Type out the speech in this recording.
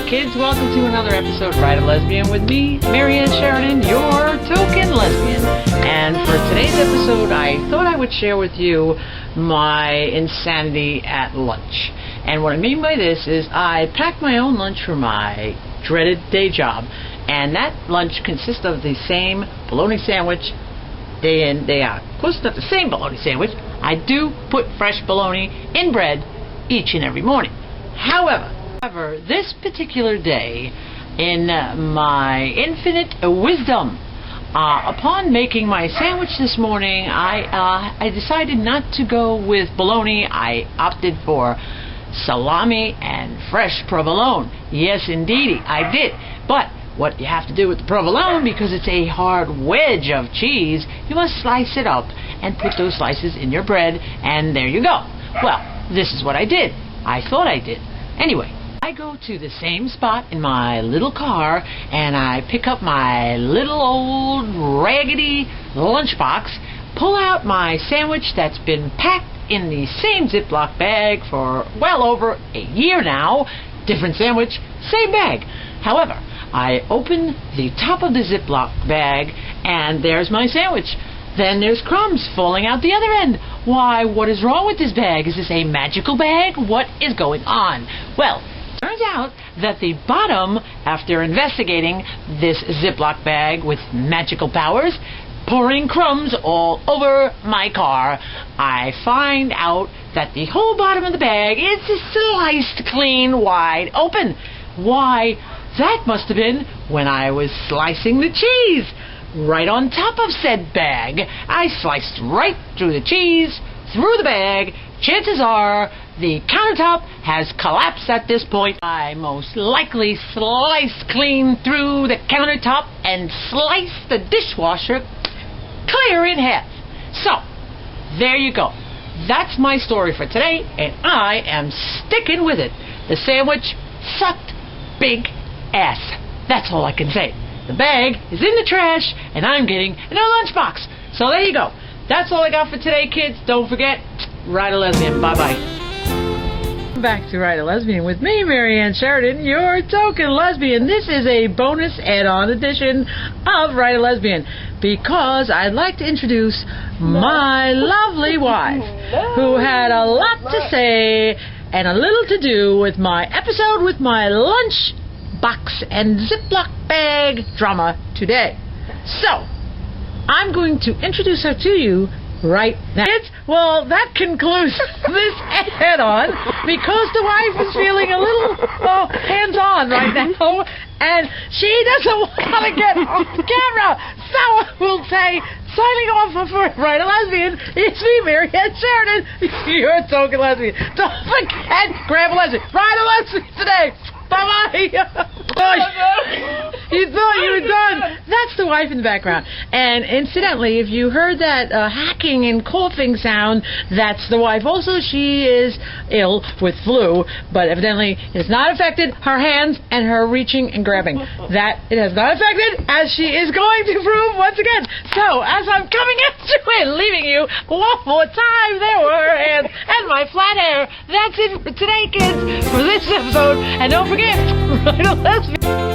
kids, welcome to another episode of Ride a Lesbian with me, Marianne Sheridan, your token lesbian. And for today's episode, I thought I would share with you my insanity at lunch. And what I mean by this is I packed my own lunch for my dreaded day job. And that lunch consists of the same bologna sandwich day in, day out. Of course, it's not the same bologna sandwich. I do put fresh bologna in bread each and every morning. However, this particular day, in my infinite wisdom, upon making my sandwich this morning, I decided not to go with bologna. I opted for salami and fresh provolone. Yes, indeedy, I did. But what you have to do with the provolone, because it's a hard wedge of cheese, you must slice it up and put those slices in your bread, and there you go. Well, this is what I did. I thought I did. Anyway, I go to the same spot in my little car, and I pick up my little old raggedy lunchbox, pull out my sandwich that's been packed in the same Ziploc bag for well over a year now. Different sandwich, same bag. However, I open the top of the Ziploc bag, and there's my sandwich. Then there's crumbs falling out the other end. Why, what is wrong with this bag? Is this a magical bag? What is going on? Well, turns out that the bottom, after investigating this Ziploc bag with magical powers, pouring crumbs all over my car, I find out that the whole bottom of the bag is sliced clean wide open. Why, that must have been when I was slicing the cheese. Right on top of said bag, I sliced right through the cheese, through the bag. Chances are the countertop has collapsed at this point. I most likely sliced clean through the countertop and sliced the dishwasher clear in half. So, there you go. That's my story for today, and I am sticking with it. The sandwich sucked big ass. That's all I can say. The bag is in the trash, and I'm getting a new lunchbox. So there you go. That's all I got for today, kids. Don't forget, Ride a Lesbian. Bye-bye. Back to Ride a Lesbian with me, Marianne Sheridan, your token lesbian. This is a bonus add-on edition of Ride a Lesbian, because I'd like to introduce my lovely wife, who had a lot to say and a little to do with my episode with my lunch box and Ziploc bag drama today. So, I'm going to introduce her to you right now. Well, that concludes this add-on, because the wife is feeling a little hands-on right now, and she doesn't want to get on camera. So we'll say, signing off for Ride a Lesbian, it's me, Marianne Sheridan, your token lesbian. Don't forget, grab a lesbian. Ride a Lesbian today. Bye-bye. You thought you were done. That's the wife in the background. And incidentally, if you heard that hacking and coughing sound, that's the wife. Also, she is ill with flu, but evidently it has not affected her hands and her reaching and grabbing. That it has not affected, as she is going to prove once again. So, as I'm coming at you and leaving you one more time, there were her hands and my flat hair. That's it for today, kids, for this episode. And don't forget, Ride a Lesbian.